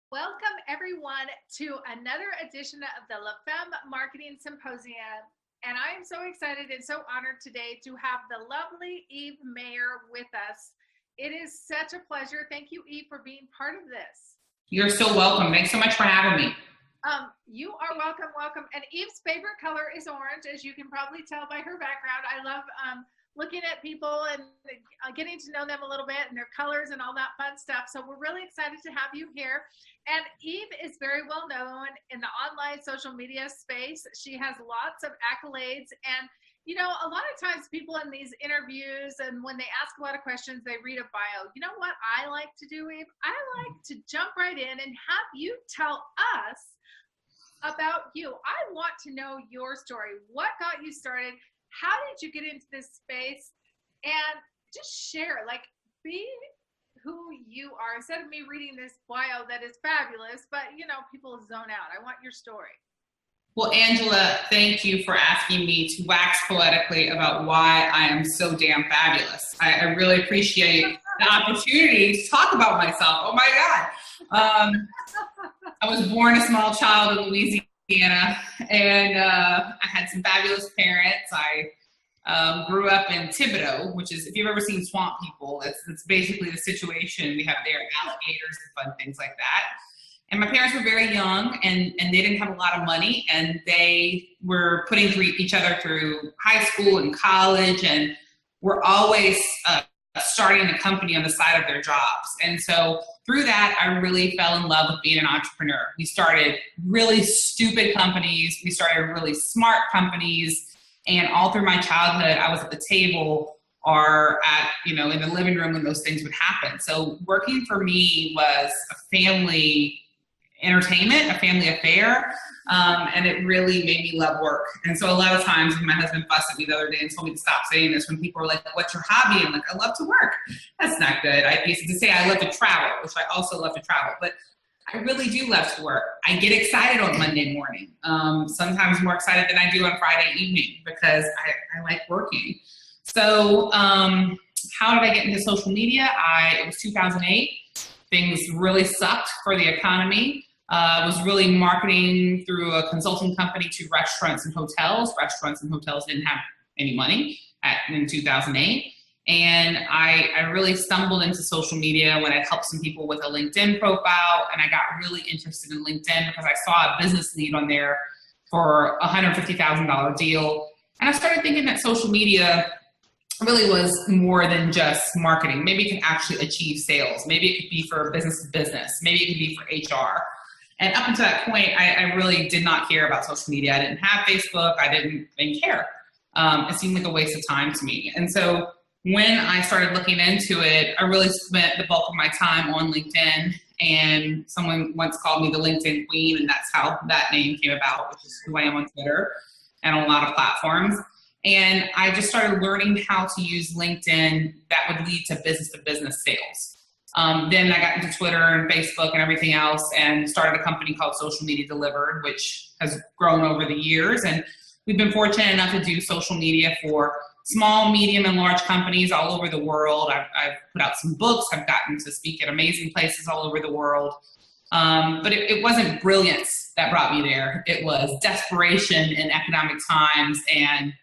Welcome everyone to another edition of the LFMS Marketing Symposium. And I am so excited and so honored today to have the lovely Eve Mayer with us. It is such a pleasure. Thank you, Eve, for being part of this. You're so welcome. Thanks so much for having me. You are welcome. And Eve's favorite color is orange, as you can probably tell by her background. I love looking at people and getting to know them a little bit and their colors and all that fun stuff. So we're really excited to have you here. And Eve is very well known in the online social media space. She has lots of accolades. And, you know, a lot of times people in these interviews and when they ask a lot of questions, they read a bio. You know what I like to do, Eve? I like to jump right in and have you tell us about you. I want to know your story. What got you started? How did you get into this space? And just share, like, be who you are instead of me reading this bio that is fabulous, but you know, people zone out. I want your story. Well, Angela, thank you for asking me to wax poetically about why I am so damn fabulous. I really appreciate the opportunity to talk about myself. Oh my God. I was born a small child in Louisiana, and I had some fabulous parents. I grew up in Thibodeau, which is, if you've ever seen Swamp People, it's basically the situation we have there, alligators and fun things like that. And my parents were very young, and they didn't have a lot of money, and they were putting each other through high school and college, and were always starting a company on the side of their jobs. And so through that, I really fell in love with being an entrepreneur. We started really stupid companies. We started really smart companies. And all through my childhood, I was at the table or in the living room when those things would happen. So working for me was a family entertainment, a family affair. And it really made me love work. And so a lot of times my husband fussed at me the other day and told me to stop saying this when people were like, what's your hobby? I'm like, I love to work. That's not good. I used to say I love to travel, which I also love to travel, but I really do love to work. I get excited on Monday morning, sometimes more excited than I do on Friday evening because I like working. So how did I get into social media? It was 2008. Things really sucked for the economy. I was really marketing through a consulting company to restaurants and hotels. Restaurants and hotels didn't have any money in 2008. And I really stumbled into social media when I helped some people with a LinkedIn profile. And I got really interested in LinkedIn because I saw a business lead on there for a $150,000 deal. And I started thinking that social media really was more than just marketing. Maybe it can actually achieve sales. Maybe it could be for business to business. Maybe it could be for HR. And up until that point, I really did not care about social media. I didn't have Facebook. I didn't care. It seemed like a waste of time to me. And so when I started looking into it, I really spent the bulk of my time on LinkedIn. And someone once called me the LinkedIn Queen, and that's how that name came about, which is who I am on Twitter and on a lot of platforms. And I just started learning how to use LinkedIn that would lead to business sales. Then I got into Twitter and Facebook and everything else and started a company called Social Media Delivered, which has grown over the years. And we've been fortunate enough to do social media for small, medium, and large companies all over the world. I've put out some books. I've gotten to speak at amazing places all over the world. But it wasn't brilliance that brought me there. It was desperation in economic times and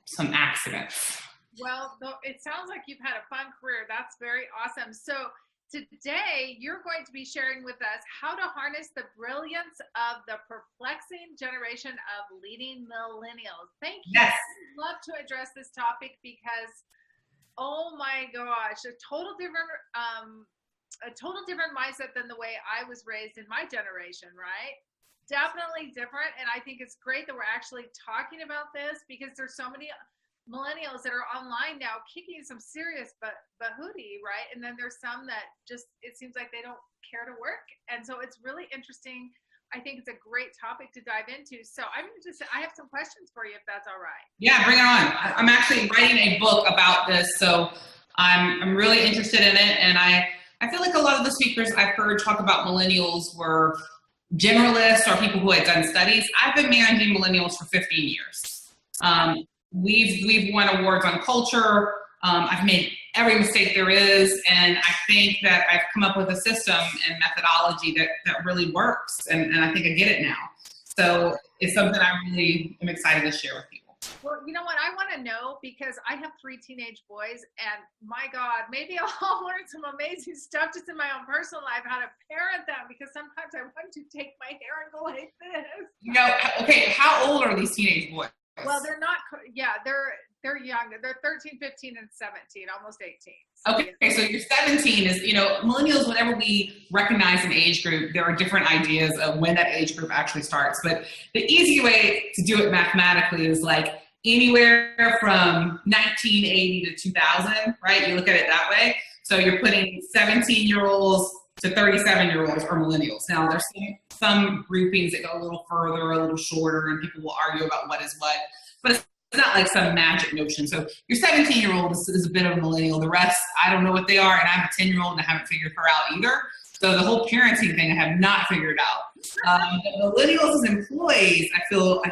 some accidents. Well, it sounds like you've had a fun career. That's very awesome. So today you're going to be sharing with us how to harness the brilliance of the perplexing generation of leading millennials. Thank you. Yes. I'd love to address this topic because, oh my gosh, a total different mindset than the way I was raised in my generation, right? Definitely different. And I think it's great that we're actually talking about this because there's so many millennials that are online now kicking some serious bahooty, right? And then there's some that just, it seems like they don't care to work. And so it's really interesting. I think it's a great topic to dive into. So I have some questions for you if that's all right. Yeah, bring it on. I'm actually writing a book about this. So I'm really interested in it. And I feel like a lot of the speakers I've heard talk about millennials were generalists or people who had done studies. I've been managing millennials for 15 years. We've won awards on culture. I've made every mistake there is. And I think that I've come up with a system and methodology that really works. And I think I get it now. So it's something I really am excited to share with people. Well, you know what? I want to know, because I have 3 teenage boys, and my God, maybe I'll learn some amazing stuff just in my own personal life, how to parent them, because sometimes I want to take my hair and go like this. You know, okay, how old are these teenage boys? Well, they're not, yeah, they're young. They're 13, 15, and 17, almost 18. Okay, so you're 17 is, you know, millennials, whenever we recognize an age group, there are different ideas of when that age group actually starts. But the easy way to do it mathematically is like anywhere from 1980 to 2000, right? You look at it that way. So you're putting 17-year-olds to 37-year-olds or millennials. Now, there's some groupings that go a little further, a little shorter, and people will argue about what is what. But it's not like some magic notion. So your 17-year-old is a bit of a millennial. The rest, I don't know what they are, and I have a 10-year-old and I haven't figured her out either. So the whole parenting thing I have not figured out. The millennials as employees, I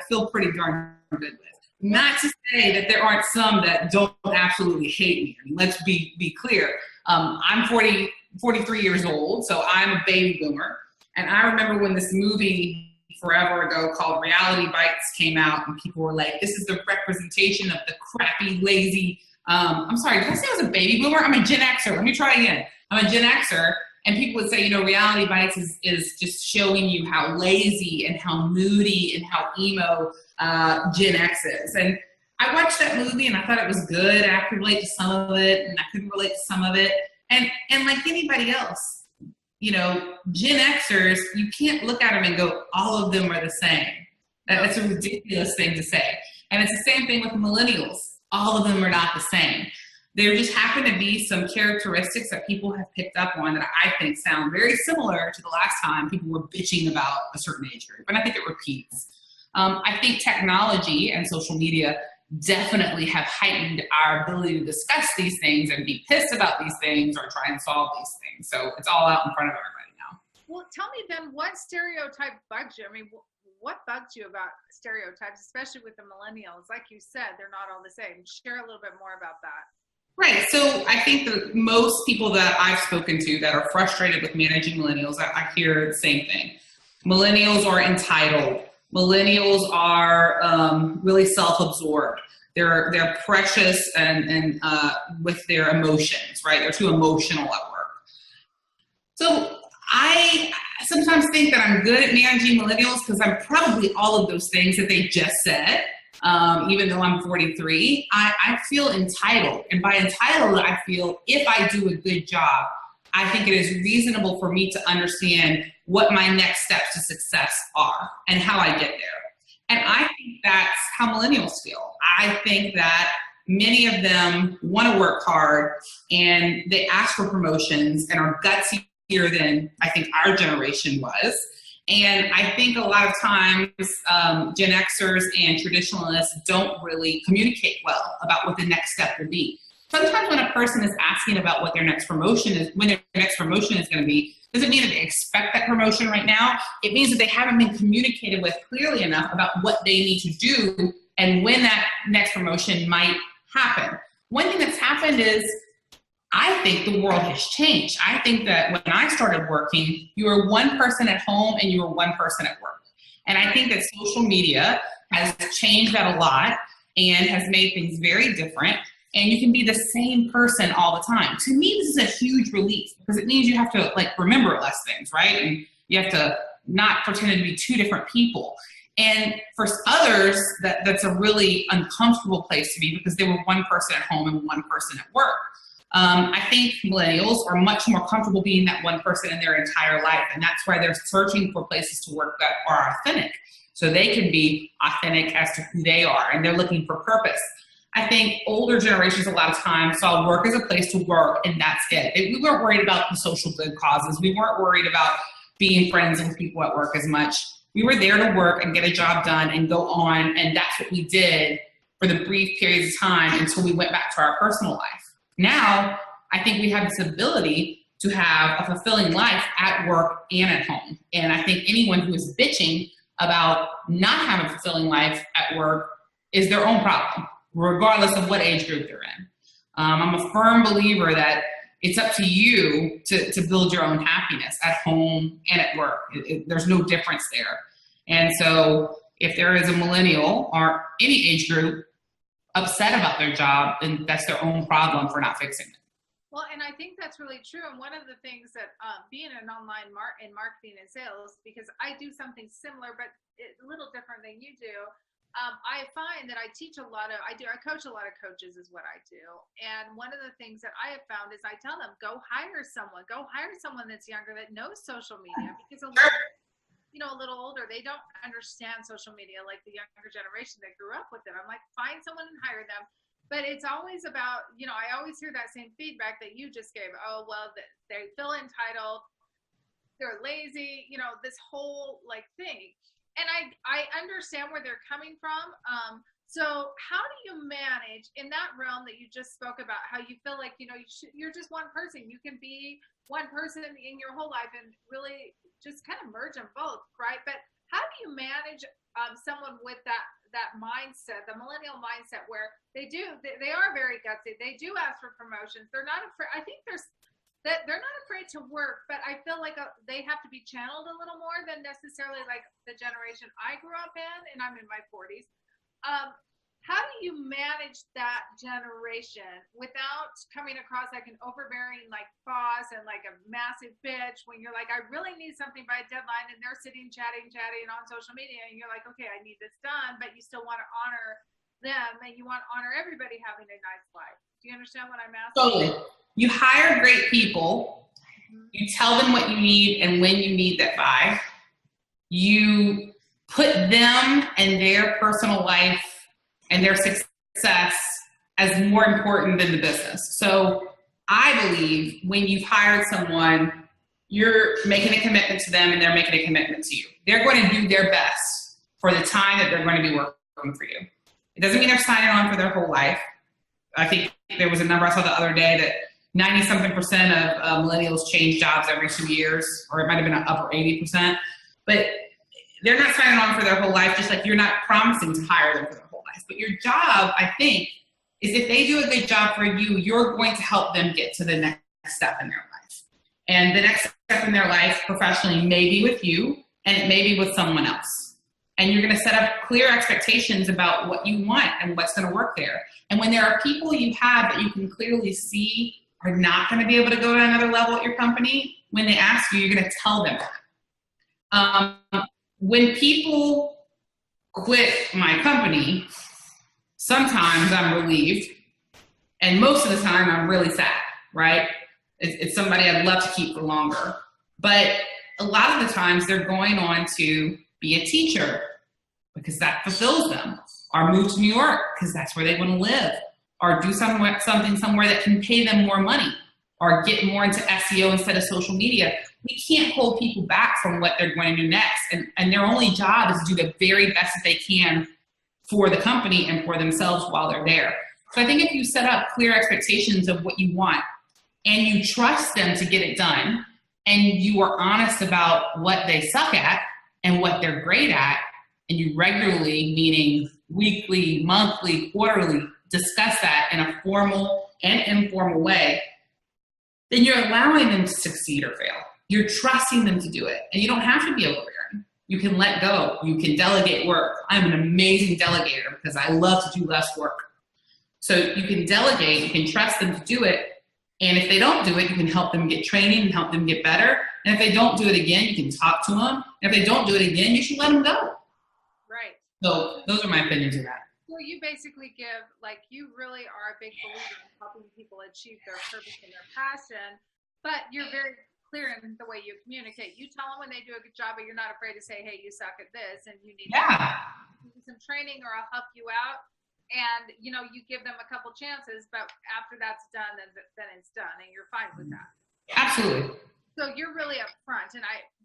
feel pretty darn good with. Not to say that there aren't some that don't absolutely hate me. I mean, let's be clear. I'm 43 years old, so I'm a baby boomer. And I remember when this movie forever ago called Reality Bites came out, and people were like, this is the representation of the crappy, lazy, I'm sorry, did I say I was a baby boomer? I'm a Gen Xer. Let me try again. I'm a Gen Xer. And people would say, you know, Reality Bites is just showing you how lazy and how moody and how emo Gen X is. And I watched that movie and I thought it was good. I could relate to some of it and I couldn't relate to some of it. And like anybody else, you know, Gen Xers, you can't look at them and go, all of them are the same. That's a ridiculous thing to say. And it's the same thing with millennials. All of them are not the same. There just happen to be some characteristics that people have picked up on that I think sound very similar to the last time people were bitching about a certain age group. And I think it repeats. I think technology and social media definitely have heightened our ability to discuss these things and be pissed about these things or try and solve these things. So it's all out in front of everybody now. Well, tell me then, what stereotype bugs you? I mean, what bugs you about stereotypes, especially with the millennials? Like you said, they're not all the same. Share a little bit more about that. Right. So I think that most people that I've spoken to that are frustrated with managing millennials, I hear the same thing. Millennials are entitled. Millennials are really self-absorbed. They're precious and with their emotions, right? They're too emotional at work. So I sometimes think that I'm good at managing millennials because I'm probably all of those things that they just said. Even though I'm 43, I feel entitled. And by entitled, I feel if I do a good job, I think it is reasonable for me to understand what my next steps to success are and how I get there. And I think that's how millennials feel. I think that many of them want to work hard and they ask for promotions and are gutsier than I think our generation was. And I think a lot of times Gen Xers and traditionalists don't really communicate well about what the next step will be. Sometimes when a person is asking about what their next promotion is, when their next promotion is going to be, doesn't mean that they expect that promotion right now. It means that they haven't been communicated with clearly enough about what they need to do and when that next promotion might happen. One thing that's happened is I think the world has changed. I think that when I started working, you were one person at home and you were one person at work. And I think that social media has changed that a lot and has made things very different. And you can be the same person all the time. To me, this is a huge relief because it means you have to like remember less things, right? And you have to not pretend to be two different people. And for others, that's a really uncomfortable place to be because they were one person at home and one person at work. I think millennials are much more comfortable being that one person in their entire life. And that's why they're searching for places to work that are authentic. So they can be authentic as to who they are. And they're looking for purpose. I think older generations a lot of times saw work as a place to work and that's it. We weren't worried about the social good causes. We weren't worried about being friends with people at work as much. We were there to work and get a job done and go on. And that's what we did for the brief periods of time until we went back to our personal life. Now, I think we have this ability to have a fulfilling life at work and at home. And I think anyone who is bitching about not having a fulfilling life at work is their own problem, regardless of what age group they're in. I'm a firm believer that it's up to you to build your own happiness at home and at work. There's no difference there. And so if there is a millennial or any age group upset about their job, then that's their own problem for not fixing it. Well, and I think that's really true. And one of the things that being an online in marketing and sales, because I do something similar, but a little different than you do. I find that I teach I coach a lot of coaches is what I do. And one of the things that I have found is I tell them, go hire someone that's younger that knows social media, because a little older, they don't understand social media like the younger generation that grew up with it. I'm like, find someone and hire them. But it's always about, I always hear that same feedback that you just gave. Oh, well, they feel entitled, they're lazy, this whole thing. And I understand where they're coming from. So how do you manage in that realm that you just spoke about, how you feel like, you're just one person. You can be one person in your whole life and really just kind of merge them both, right? But how do you manage someone with that mindset, the millennial mindset, where they are very gutsy. They do ask for promotions. They're not afraid. I think they're not afraid to work, but I feel like they have to be channeled a little more than necessarily like the generation I grew up in, and I'm in my 40s. How do you manage that generation without coming across like an overbearing boss and like a massive bitch when you're like, I really need something by a deadline, and they're sitting chatting on social media, and you're like, okay, I need this done, but you still want to honor them and you want to honor everybody having a nice life. Do you understand what I'm asking? Totally. You hire great people. You tell them what you need and when you need that by. You put them and their personal life and their success as more important than the business. So I believe when you've hired someone, you're making a commitment to them and they're making a commitment to you. They're going to do their best for the time that they're going to be working for you. It doesn't mean they're signing on for their whole life. I think there was a number I saw the other day that 90-something% of millennials change jobs every 2 years, or it might have been an upper 80%. But they're not signing on for their whole life, just like you're not promising to hire them for their whole life. But your job, I think, is if they do a good job for you, you're going to help them get to the next step in their life. And the next step in their life professionally may be with you, and it may be with someone else. And you're going to set up clear expectations about what you want and what's going to work there. And when there are people you have that you can clearly see are not going to be able to go to another level at your company, when they ask you, you're going to tell them that. When people quit my company, sometimes I'm relieved, and most of the time I'm really sad, right? It's somebody I'd love to keep for longer. But a lot of the times they're going on to be a teacher because that fulfills them, or move to New York because that's where they want to live, or do something somewhere that can pay them more money, or get more into SEO instead of social media. We can't hold people back from what they're going to do next. And their only job is to do the very best that they can for the company and for themselves while they're there. So I think if you set up clear expectations of what you want and you trust them to get it done, and you are honest about what they suck at and what they're great at, and you regularly, meaning weekly, monthly, quarterly, discuss that in a formal and informal way, then you're allowing them to succeed or fail. You're trusting them to do it. And you don't have to be overbearing. You can let go. You can delegate work. I'm an amazing delegator because I love to do less work. So you can delegate, you can trust them to do it. And if they don't do it, you can help them get training and help them get better. And if they don't do it again, you can talk to them. And if they don't do it again, you should let them go. Right. So those are my opinions of that. So you basically give, you really are a big believer in helping people achieve their purpose and their passion, but you're very clear in the way you communicate. You tell them when they do a good job, but you're not afraid to say, hey, you suck at this and you need some training, or I'll help you out. And, you give them a couple chances, but after that's done, then it's done, and you're fine with that. Absolutely. So you're really upfront,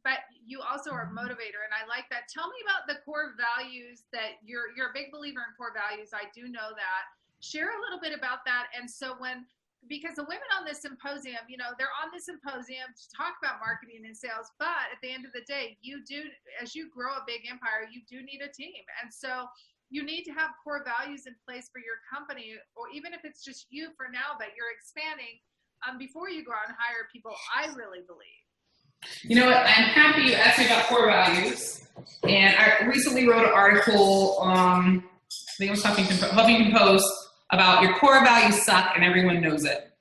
but you also are a motivator, and I like that. Tell me about the core values that you're a big believer in core values. I do know that. Share a little bit about that. And so because the women on this symposium, they're on this symposium to talk about marketing and sales, but at the end of the day, you do, as you grow a big empire, you do need a team. And so, you need to have core values in place for your company, or even if it's just you for now, but you're expanding before you go out and hire people, I really believe. You know what? I'm happy you asked me about core values. And I recently wrote an article on, I think it was Huffington Post, about your core values suck and everyone knows it.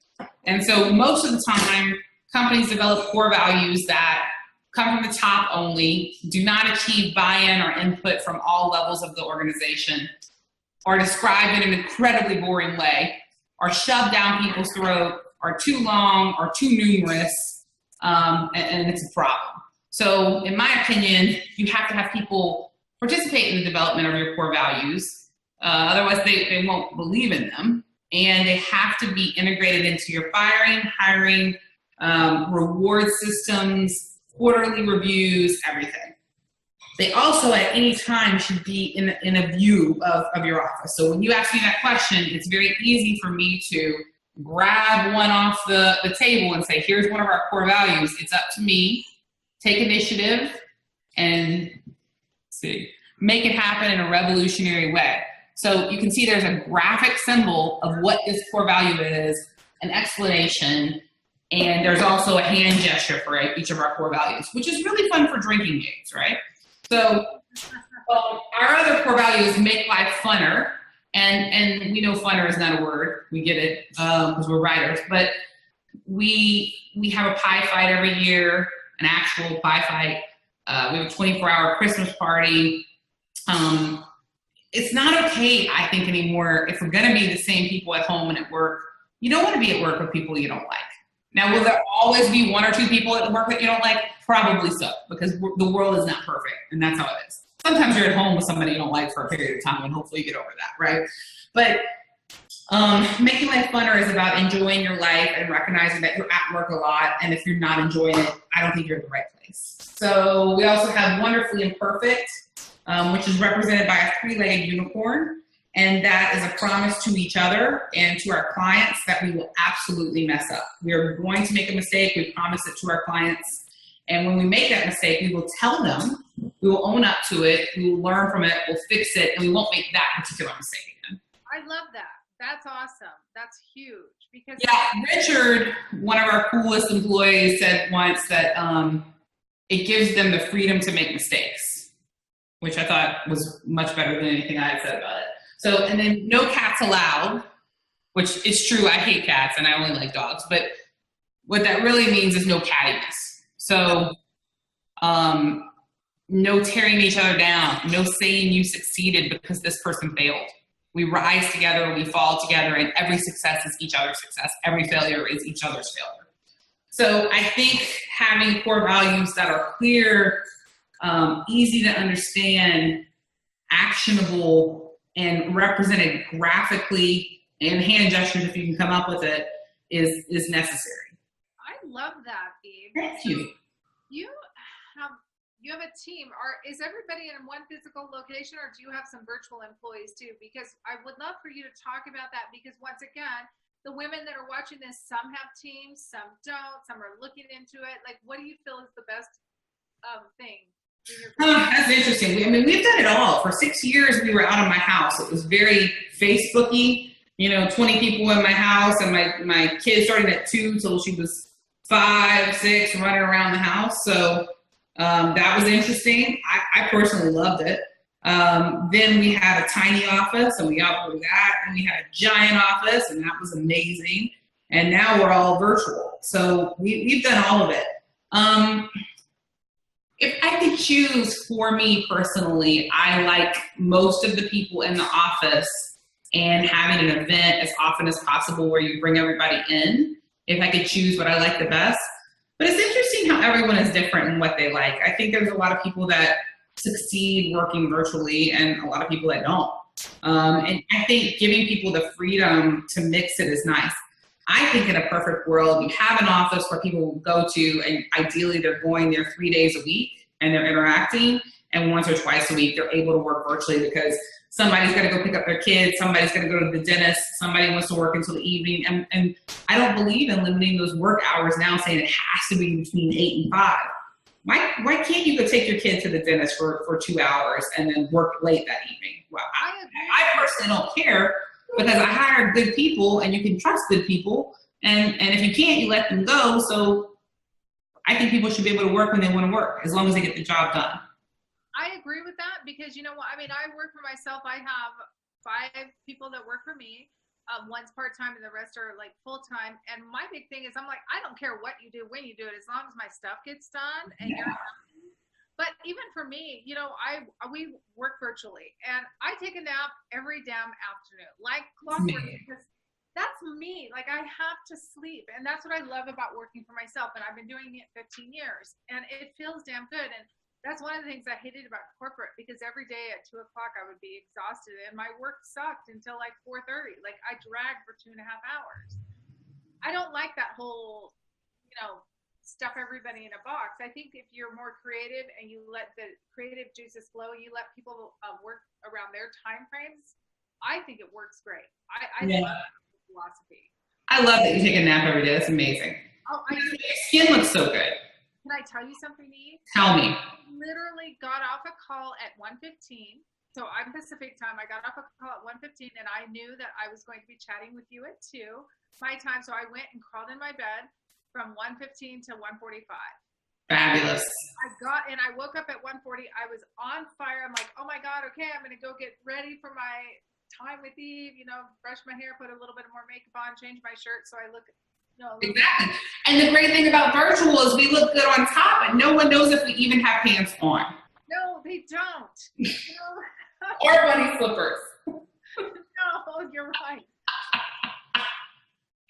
And so most of the time, companies develop core values that come from the top only, do not achieve buy-in or input from all levels of the organization, are described in an incredibly boring way, are shoved down people's throat, are too long, are too numerous, and it's a problem. So in my opinion, you have to have people participate in the development of your core values. Otherwise, they won't believe in them. And they have to be integrated into your firing, hiring, reward systems, quarterly reviews, everything. They also at any time should be in a view of your office. So when you ask me that question, it's very easy for me to grab one off the table and say, here's one of our core values. It's up to me. Take initiative and make it happen in a revolutionary way. So you can see there's a graphic symbol of what this core value is, an explanation, and there's also a hand gesture for each of our core values, which is really fun for drinking games, right? So our other core value is make life funner. And we know funner is not a word. We get it because we're writers. But we have a pie fight every year, an actual pie fight. We have a 24-hour Christmas party. It's not okay, I think, anymore, if we're going to be the same people at home and at work. You don't want to be at work with people you don't like. Now, will there always be one or two people at work that you don't like? Probably so, because the world is not perfect, and that's how it is. Sometimes you're at home with somebody you don't like for a period of time, and hopefully you get over that, right? But making life funner is about enjoying your life and recognizing that you're at work a lot, and if you're not enjoying it, I don't think you're in the right place. So we also have wonderfully imperfect, which is represented by a three-legged unicorn, and that is a promise to each other and to our clients that we will absolutely mess up. We are going to make a mistake. We promise it to our clients. And when we make that mistake, we will tell them, we will own up to it, we will learn from it, we'll fix it, and we won't make that particular mistake again. I love that. That's awesome. That's huge. Because Richard, one of our coolest employees, said once that it gives them the freedom to make mistakes, which I thought was much better than anything I had said about it. So, and then no cats allowed, which is true. I hate cats and I only like dogs, but what that really means is no cattiness. So, no tearing each other down, no saying you succeeded because this person failed. We rise together, we fall together, and every success is each other's success. Every failure is each other's failure. So I think having core values that are clear, easy to understand, actionable, and represented graphically and hand gestures, if you can come up with it, is necessary. I love that, Eve. Thank you. You have a team. Is everybody in one physical location, or do you have some virtual employees too? Because I would love for you to talk about that, because once again, the women that are watching this, some have teams, some don't, some are looking into it. Like, what do you feel is the best thing? That's interesting. We've done it all. For 6 years, we were out of my house. It was very Facebooky, 20 people in my house, and my kid started at 2 till she was 5, 6, running around the house. So that was interesting. I personally loved it. Then we had a tiny office, and we outgrew that, and we had a giant office, and that was amazing. And now we're all virtual. So we've done all of it. If I could choose, for me personally, I like most of the people in the office and having an event as often as possible where you bring everybody in, if I could choose what I like the best. But it's interesting how everyone is different in what they like. I think there's a lot of people that succeed working virtually and a lot of people that don't. And I think giving people the freedom to mix it is nice. I think in a perfect world, you have an office where people will go to, and ideally they're going there 3 days a week and they're interacting, and once or twice a week they're able to work virtually because somebody's got to go pick up their kids, somebody's got to go to the dentist, somebody wants to work until the evening. And I don't believe in limiting those work hours now, saying it has to be between 8 and 5. Why can't you go take your kid to the dentist for 2 hours and then work late that evening? Well, I personally don't care because I hire good people and you can trust good people. And if you can't, you let them go. So I think people should be able to work when they want to work as long as they get the job done. I agree with that because, you know what, I mean, I work for myself. I have 5 people that work for me. One's part-time and the rest are like full-time. And my big thing is I'm like, I don't care what you do, when you do it, as long as my stuff gets done and you're happy. But even for me, you know, we work virtually and I take a nap every damn afternoon, like clockwork, because that's me. Like I have to sleep. And that's what I love about working for myself. And I've been doing it 15 years and it feels damn good. And that's one of the things I hated about corporate because every day at 2 o'clock I would be exhausted and my work sucked until like 4:30. Like I dragged for 2.5 hours. I don't like that whole, you know, stuff everybody in a box. I think if you're more creative and you let the creative juices flow, you let people work around their time frames, I think it works great. I love that philosophy. I love that you take a nap every day. That's amazing. Oh, your skin looks so good. Can I tell you something, Eve? Tell me. I literally got off a call at 1:15. So I'm Pacific time. I got off a call at 1:15 and I knew that I was going to be chatting with you at 2 my time. So I went and crawled in my bed from 1:15 to 1:45. Fabulous. I woke up at 1:40. I was on fire. I'm like, oh my God, okay, I'm going to go get ready for my time with Eve, you know, brush my hair, put a little bit more makeup on, change my shirt so I look. No, exactly. And the great thing about virtual is we look good on top, but no one knows if we even have pants on. No, they don't. Or bunny slippers. No, you're right. I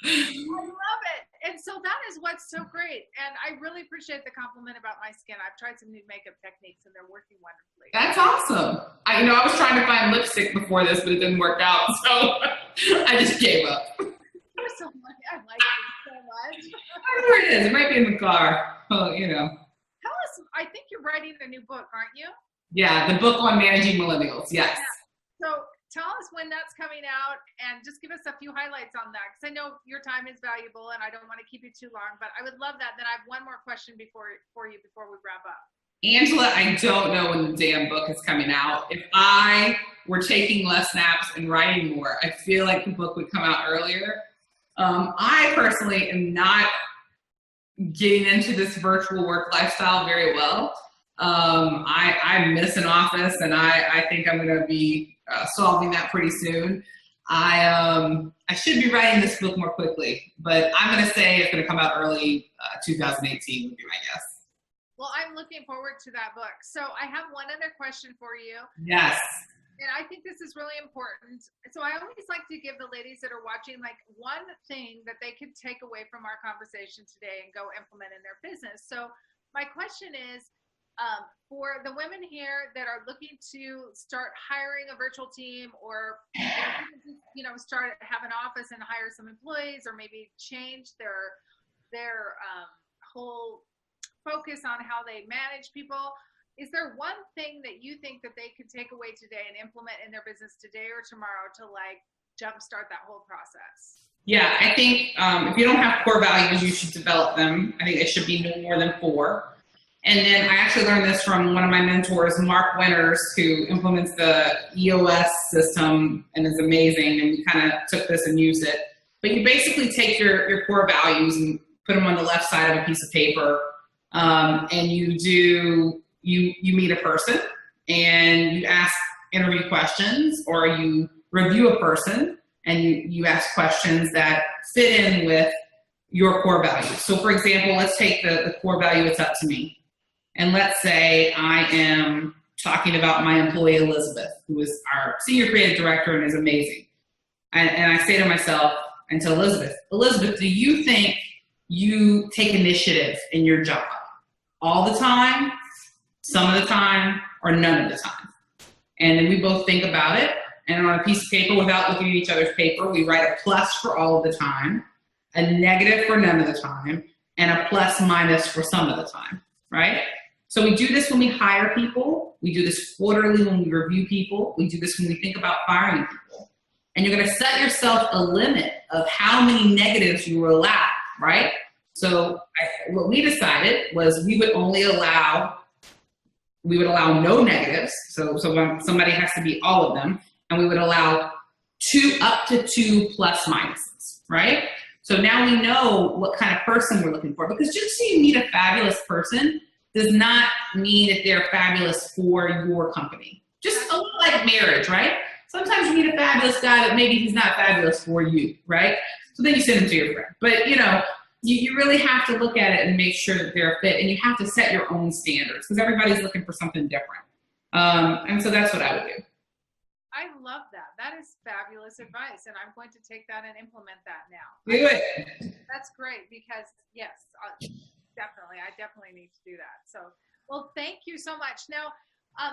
love it. And so that is what's so great. And I really appreciate the compliment about my skin. I've tried some new makeup techniques and they're working wonderfully. That's awesome. I was trying to find lipstick before this, but it didn't work out. So I just gave up. I like it so much. I don't know where it is. It might be in the car. Well, you know. Tell us, I think you're writing a new book, aren't you? Yeah, the book on managing millennials. Yes. Yeah. So tell us when that's coming out and just give us a few highlights on that because I know your time is valuable and I don't want to keep you too long, but I would love that. Then I have one more question before we wrap up. Angela, I don't know when the damn book is coming out. If I were taking less naps and writing more, I feel like the book would come out earlier. I personally am not getting into this virtual work lifestyle very well. I miss an office and I think I'm going to be solving that pretty soon. I should be writing this book more quickly, but I'm going to say it's going to come out early 2018 would be my guess. Well, I'm looking forward to that book. So I have one other question for you. Yes. And I think this is really important. So I always like to give the ladies that are watching like one thing that they could take away from our conversation today and go implement in their business. So my question is, for the women here that are looking to start hiring a virtual team or, you know, have an office and hire some employees or maybe change their whole focus on how they manage people. Is there one thing that you think that they could take away today and implement in their business today or tomorrow to like jumpstart that whole process? Yeah, I think if you don't have core values, you should develop them. I think it should be no more than 4. And then I actually learned this from one of my mentors, Mark Winters, who implements the EOS system and is amazing. And we kind of took this and used it. But you basically take your core values and put them on the left side of a piece of paper. And you meet a person and you ask interview questions, or you review a person and you ask questions that fit in with your core values. So for example, let's take the core value, it's up to me. And let's say I am talking about my employee, Elizabeth, who is our senior creative director and is amazing. And I say to myself and to Elizabeth, do you think you take initiative in your job all the time, some of the time, or none of the time? And then we both think about it. And on a piece of paper, without looking at each other's paper, we write a plus for all of the time, a negative for none of the time, and a plus minus for some of the time, right? So we do this when we hire people. We do this quarterly when we review people. We do this when we think about firing people. And you're going to set yourself a limit of how many negatives you will allow, right? So what we decided was we would allow no negatives. So when somebody has to be all of them, and we would allow up to two plus minuses, right? So now we know what kind of person we're looking for, because just so you meet a fabulous person does not mean that they're fabulous for your company. Just a little like marriage, right? Sometimes you meet a fabulous guy that maybe he's not fabulous for you, right? So then you send him to your friend. But you really have to look at it and make sure that they're a fit, and you have to set your own standards because everybody's looking for something different. And so that's what I would do. I love that. That is fabulous advice, and I'm going to take that and implement that now. Do it. That's great because, yes, definitely. I definitely need to do that. So, well, thank you so much. Now,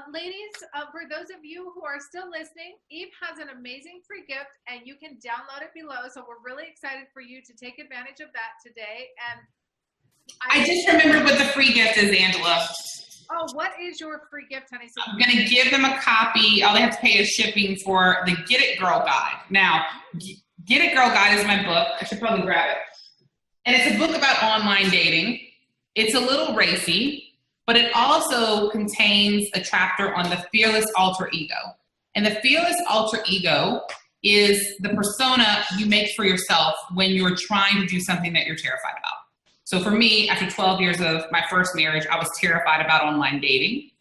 ladies, for those of you who are still listening, Eve has an amazing free gift, and you can download it below. So we're really excited for you to take advantage of that today. And I just remembered what the free gift is, Angela. Oh, what is your free gift, honey? So I'm going to give them a copy. All they have to pay is shipping for the Get It Girl Guide. Now, Get It Girl Guide is my book. I should probably grab it. And it's a book about online dating. It's a little racy, but it also contains a chapter on the fearless alter ego. And the fearless alter ego is the persona you make for yourself when you're trying to do something that you're terrified about. So for me, after 12 years of my first marriage, I was terrified about online dating.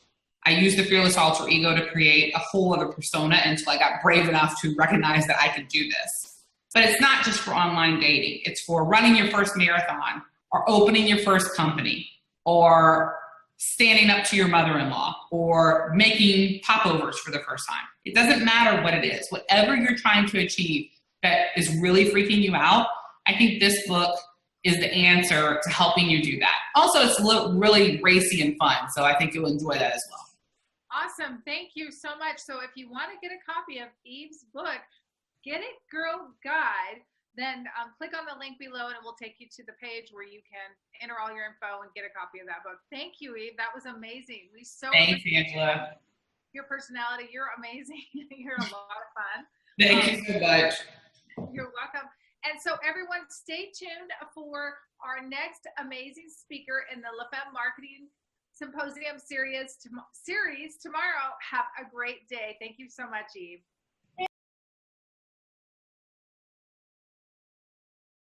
I used the fearless alter ego to create a whole other persona until I got brave enough to recognize that I could do this. But it's not just for online dating. It's for running your first marathon, or opening your first company, or standing up to your mother-in-law, or making popovers for the first time. It doesn't matter what it is. Whatever you're trying to achieve that is really freaking you out, I think this book is the answer to helping you do that. Also, it's really racy and fun, so I think you'll enjoy that as well. Awesome. Thank you so much. So if you want to get a copy of Eve's book, Get It Girl Guide, then click on the link below and it will take you to the page where you can enter all your info and get a copy of that book. Thank you, Eve. That was amazing. Thanks, Angela. Your personality. You're amazing. You're a lot of fun. Thank you so much. You're welcome. And so everyone, stay tuned for our next amazing speaker in the LFM Marketing Symposium series tomorrow. Have a great day. Thank you so much, Eve.